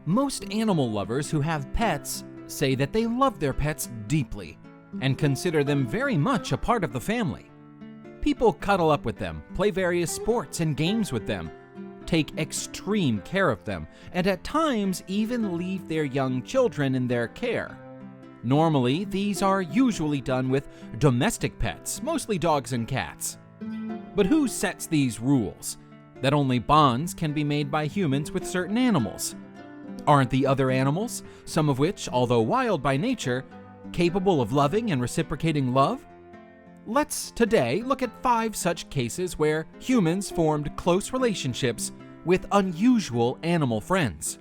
Most animal lovers who have pets say that they love their pets deeply and consider them very much a part of the family. People cuddle up with them, play various sports and games with them, take extreme care of them, and at times even leave their young children in their care. Normally, these are usually done with domestic pets, mostly dogs and cats. But who sets these rules? That only bonds can be made by humans with certain animals? Aren't the other animals, some of which, although wild by nature, capable of loving and reciprocating love? Let's today look at 5 such cases where humans formed close relationships with unusual animal friends.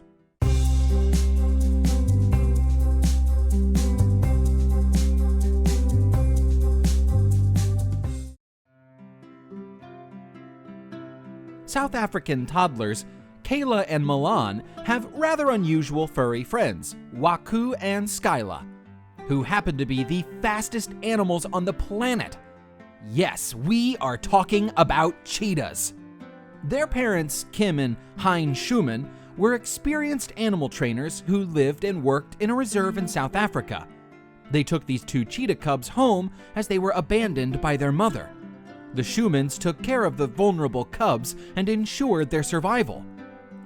South African toddlers Kayla and Milan have rather unusual furry friends, Waku and Skyla, who happen to be the fastest animals on the planet. Yes, we are talking about cheetahs. Their parents, Kim and Hein Schumann, were experienced animal trainers who lived and worked in a reserve in South Africa. They took these 2 cheetah cubs home as they were abandoned by their mother. The Schumanns took care of the vulnerable cubs and ensured their survival.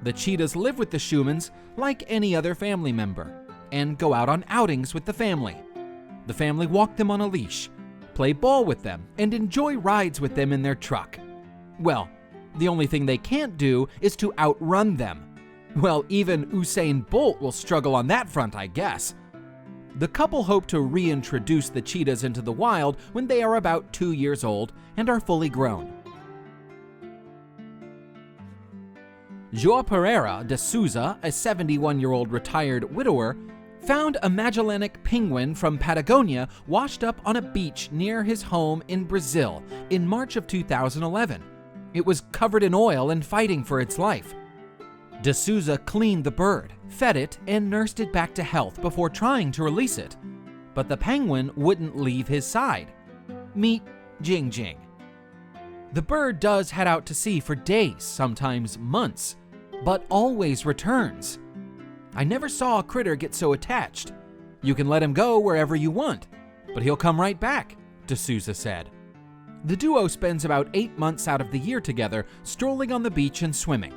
The cheetahs live with the Schumanns like any other family member and go out on outings with the family. The family walk them on a leash, play ball with them, and enjoy rides with them in their truck. Well, the only thing they can't do is to outrun them. Well, even Usain Bolt will struggle on that front, I guess. The couple hope to reintroduce the cheetahs into the wild when they are about 2 years old and are fully grown. João Pereira de Souza, a 71-year-old retired widower, found a Magellanic penguin from Patagonia washed up on a beach near his home in Brazil in March of 2011. It was covered in oil and fighting for its life. De Souza cleaned the bird, fed it, and nursed it back to health before trying to release it. But the penguin wouldn't leave his side. Meet Jing Jing. The bird does head out to sea for days, sometimes months, but always returns. I never saw a critter get so attached. You can let him go wherever you want, but he'll come right back, De Souza said. The duo spends about 8 months out of the year together, strolling on the beach and swimming.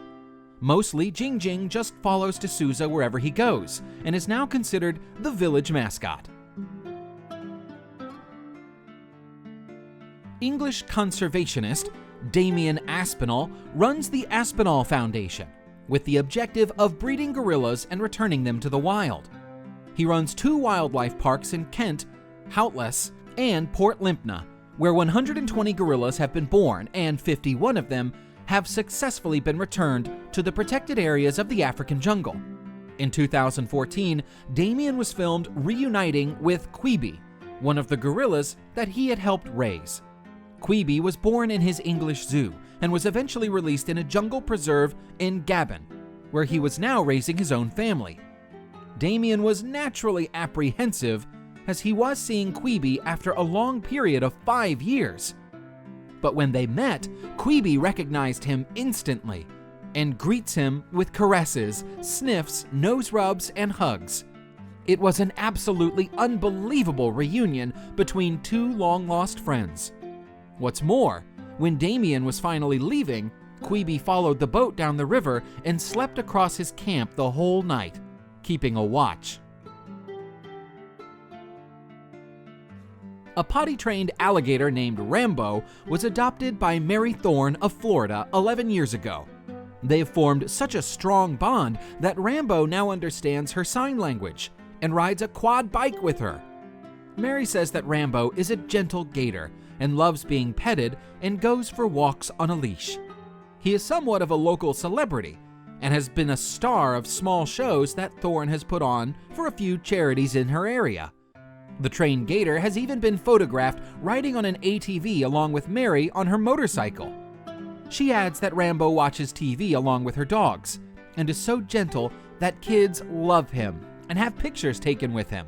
Mostly, Jing Jing just follows De Souza wherever he goes, and is now considered the village mascot. English conservationist Damien Aspinall runs the Aspinall Foundation, with the objective of breeding gorillas and returning them to the wild. He runs 2 wildlife parks in Kent, Houtless, and Port Lympne, where 120 gorillas have been born and 51 of them have successfully been returned to the protected areas of the African jungle. In 2014, Damien was filmed reuniting with Quibi, one of the gorillas that he had helped raise. Quibi was born in his English zoo and was eventually released in a jungle preserve in Gabon, where he was now raising his own family. Damien was naturally apprehensive as he was seeing Quibi after a long period of 5 years. But when they met, Quibi recognized him instantly and greets him with caresses, sniffs, nose rubs, and hugs. It was an absolutely unbelievable reunion between 2 long-lost friends. What's more, when Damien was finally leaving, Quibi followed the boat down the river and slept across his camp the whole night, keeping a watch. A potty-trained alligator named Rambo was adopted by Mary Thorne of Florida 11 years ago. They've formed such a strong bond that Rambo now understands her sign language and rides a quad bike with her. Mary says that Rambo is a gentle gator and loves being petted and goes for walks on a leash. He is somewhat of a local celebrity and has been a star of small shows that Thorne has put on for a few charities in her area. The trained gator has even been photographed riding on an ATV along with Mary on her motorcycle. She adds that Rambo watches TV along with her dogs and is so gentle that kids love him and have pictures taken with him.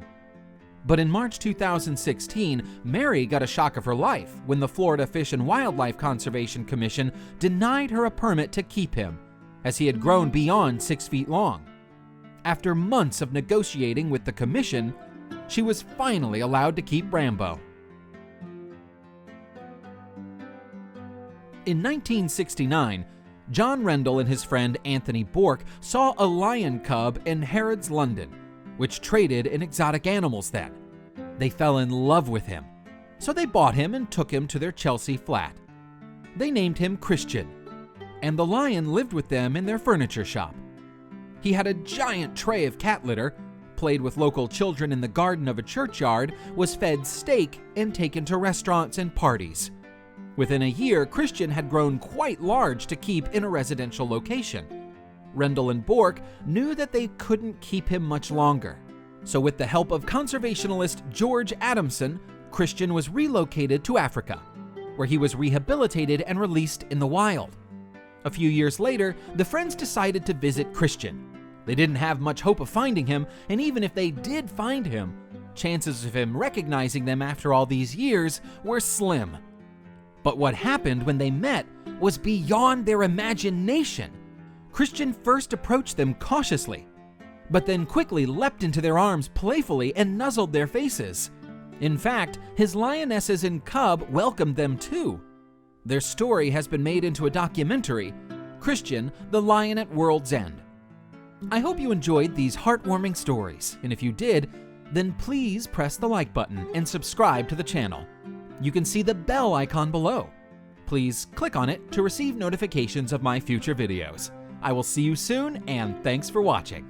But in March 2016, Mary got a shock of her life when the Florida Fish and Wildlife Conservation Commission denied her a permit to keep him, as he had grown beyond 6 feet long. After months of negotiating with the commission, she was finally allowed to keep Rambo. In 1969, John Rendell and his friend Anthony Bourke saw a lion cub in Harrods, London, which traded in exotic animals then. They fell in love with him, so they bought him and took him to their Chelsea flat. They named him Christian, and the lion lived with them in their furniture shop. He had a giant tray of cat litter, played with local children in the garden of a churchyard, was fed steak, and taken to restaurants and parties. Within a year, Christian had grown quite large to keep in a residential location. Rendell and Bourke knew that they couldn't keep him much longer. So with the help of conservationist George Adamson, Christian was relocated to Africa, where he was rehabilitated and released in the wild. A few years later, the friends decided to visit Christian. They didn't have much hope of finding him, and even if they did find him, chances of him recognizing them after all these years were slim. But what happened when they met was beyond their imagination. Christian first approached them cautiously, but then quickly leapt into their arms playfully and nuzzled their faces. In fact, his lionesses and cub welcomed them too. Their story has been made into a documentary, Christian, the Lion at World's End. I hope you enjoyed these heartwarming stories, and if you did, then please press the like button and subscribe to the channel. You can see the bell icon below. Please click on it to receive notifications of my future videos. I will see you soon, and thanks for watching.